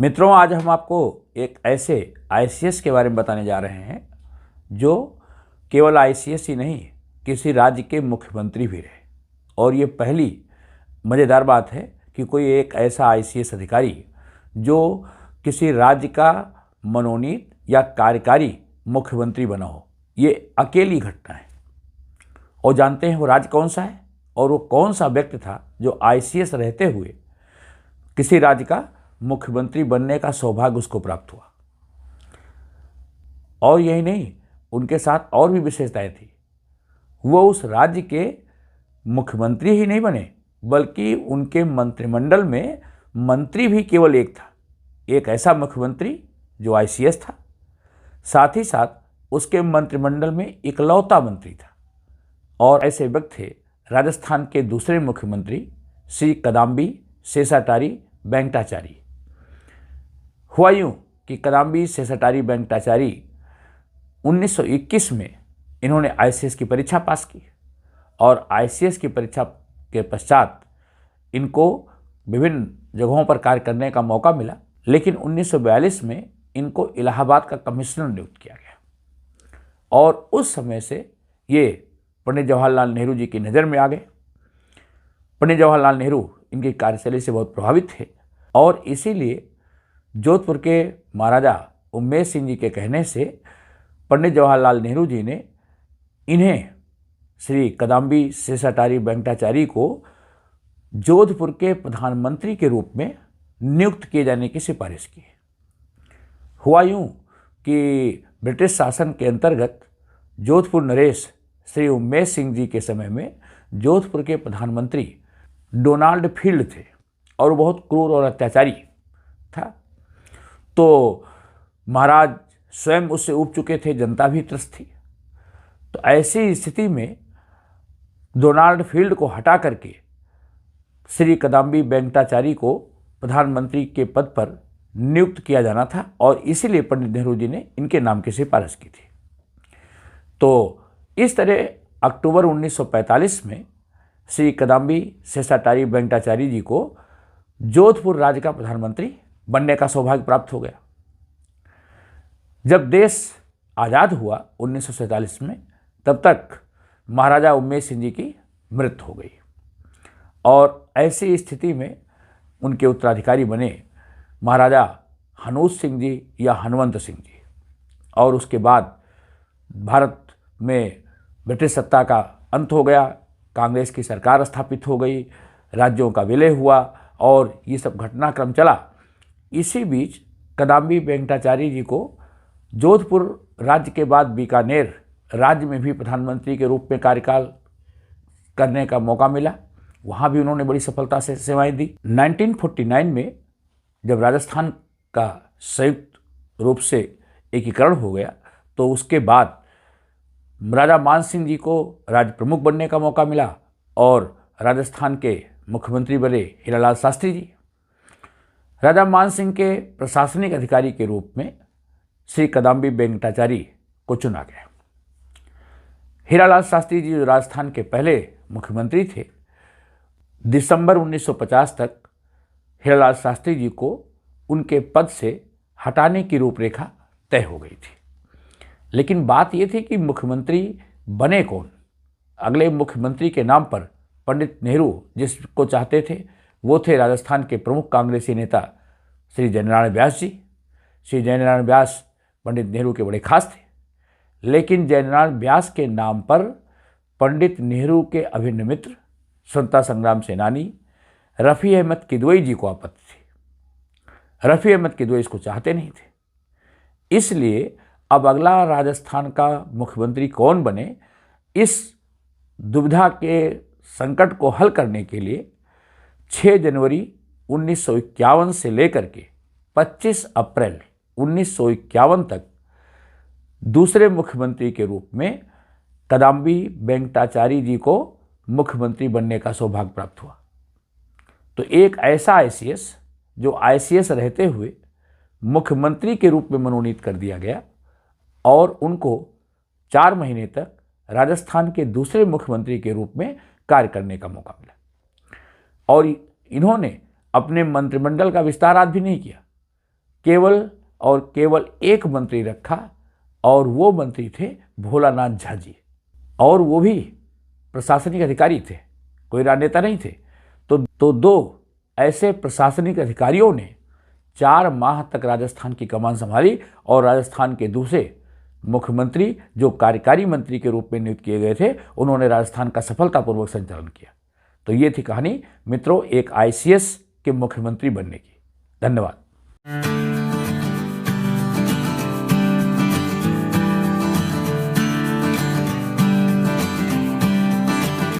मित्रों, आज हम आपको एक ऐसे आईसीएस के बारे में बताने जा रहे हैं जो केवल आईसीएस ही नहीं, किसी राज्य के मुख्यमंत्री भी रहे। और ये पहली मज़ेदार बात है कि कोई एक ऐसा आईसीएस अधिकारी जो किसी राज्य का मनोनीत या कार्यकारी मुख्यमंत्री बना हो, ये अकेली घटना है। और जानते हैं वो राज्य कौन सा है और वो कौन सा व्यक्ति था जो आईसीएस रहते हुए किसी राज्य का मुख्यमंत्री बनने का सौभाग्य उसको प्राप्त हुआ। और यही नहीं, उनके साथ और भी विशेषताएं थी। वो उस राज्य के मुख्यमंत्री ही नहीं बने, बल्कि उनके मंत्रिमंडल में मंत्री भी केवल एक था, एक ऐसा मुख्यमंत्री जो आईसीएस था। साथ ही साथ उसके मंत्रिमंडल में इकलौता मंत्री था। और ऐसे व्यक्ति थे राजस्थान के दूसरे मुख्यमंत्री श्री कदाम्बी शेषाटारी वेंकटाचारी। हुआ यूँ कि कदाम्बी शेषाटारी वेंकटाचारी 1921 में इन्होंने आईसीएस की परीक्षा पास की और आईसीएस की परीक्षा के पश्चात इनको विभिन्न जगहों पर कार्य करने का मौका मिला। लेकिन 1942 में इनको इलाहाबाद का कमिश्नर नियुक्त किया गया और उस समय से ये पंडित जवाहरलाल नेहरू जी की नज़र में आ गए। पंडित जवाहरलाल नेहरू इनकी कार्यशैली से बहुत प्रभावित थे और इसीलिए जोधपुर के महाराजा उम्मेद सिंह जी के कहने से पंडित जवाहरलाल नेहरू जी ने इन्हें श्री कदाम्बी शेषाटारी वेंकटाचारी को जोधपुर के प्रधानमंत्री के रूप में नियुक्त किए जाने की सिफारिश की। हुआ यूँ कि ब्रिटिश शासन के अंतर्गत जोधपुर नरेश श्री उम्मेद सिंह जी के समय में जोधपुर के प्रधानमंत्री डोनाल्ड फील्ड थे और बहुत क्रूर और अत्याचारी था। तो महाराज स्वयं उससे ऊब चुके थे, जनता भी त्रस्त थी। तो ऐसी स्थिति में डोनाल्ड फील्ड को हटा करके श्री कदाम्बी वेंकटाचारी को प्रधानमंत्री के पद पर नियुक्त किया जाना था और इसीलिए पंडित नेहरू जी ने इनके नाम की सिफारिश की थी। तो इस तरह अक्टूबर 1945 में श्री कदाम्बी शेषाटारी वेंकटाचारी जी को जोधपुर राज्य का प्रधानमंत्री बनने का सौभाग्य प्राप्त हो गया। जब देश आज़ाद हुआ 1947 में, तब तक महाराजा उम्मेद सिंह जी की मृत्यु हो गई और ऐसी स्थिति में उनके उत्तराधिकारी बने महाराजा हनूज सिंह जी या हनवंत सिंह जी। और उसके बाद भारत में ब्रिटिश सत्ता का अंत हो गया, कांग्रेस की सरकार स्थापित हो गई, राज्यों का विलय हुआ और ये सब घटनाक्रम चला। इसी बीच कदाम्बी वेंकटाचारी जी को जोधपुर राज्य के बाद बीकानेर राज्य में भी प्रधानमंत्री के रूप में कार्यकाल करने का मौका मिला। वहाँ भी उन्होंने बड़ी सफलता से सेवाएं दी। 1949 में जब राजस्थान का संयुक्त रूप से एकीकरण हो गया, तो उसके बाद राजा मान सिंह जी को राज्य प्रमुख बनने का मौका मिला और राजस्थान के मुख्यमंत्री बने हीरालाल शास्त्री जी। राजा मान सिंह के प्रशासनिक अधिकारी के रूप में श्री कदाम्बी वेंकटाचारी को चुना गया। हीरालाल शास्त्री जी जो राजस्थान के पहले मुख्यमंत्री थे, दिसंबर 1950 तक हीरालाल शास्त्री जी को उनके पद से हटाने की रूपरेखा तय हो गई थी। लेकिन बात ये थी कि मुख्यमंत्री बने कौन। अगले मुख्यमंत्री के नाम पर पंडित नेहरू जिसको चाहते थे वो थे राजस्थान के प्रमुख कांग्रेसी नेता श्री जयनारायण व्यास जी। श्री जयनारायण व्यास पंडित नेहरू के बड़े खास थे। लेकिन जयनारायण व्यास के नाम पर पंडित नेहरू के अभिन्न मित्र स्वतंत्रता संग्राम सेनानी रफ़ी अहमद किदवई जी को आपत्ति थी। रफ़ी अहमद किदवई इसको चाहते नहीं थे। इसलिए अब अगला राजस्थान का मुख्यमंत्री कौन बने, इस दुविधा के संकट को हल करने के लिए 6 जनवरी 1951 से लेकर के 25 अप्रैल 1951 तक दूसरे मुख्यमंत्री के रूप में कदाम्बी वेंकटाचारी जी को मुख्यमंत्री बनने का सौभाग्य प्राप्त हुआ। तो एक ऐसा आईसीएस जो आईसीएस रहते हुए मुख्यमंत्री के रूप में मनोनीत कर दिया गया और उनको 4 महीने तक राजस्थान के दूसरे मुख्यमंत्री के रूप में कार्य करने का मौका मिला। और इन्होंने अपने मंत्रिमंडल का विस्तार आज भी नहीं किया। केवल एक मंत्री रखा और वो मंत्री थे भोलानाथ झा जी, और वो भी प्रशासनिक अधिकारी थे, कोई राजनेता नहीं थे। तो दो ऐसे प्रशासनिक अधिकारियों ने 4 माह तक राजस्थान की कमान संभाली और राजस्थान के दूसरे मुख्यमंत्री जो कार्यकारी मंत्री के रूप में नियुक्त किए गए थे, उन्होंने राजस्थान का सफलतापूर्वक संचालन किया। तो ये थी कहानी मित्रों एक ICS के मुख्यमंत्री बनने की। धन्यवाद।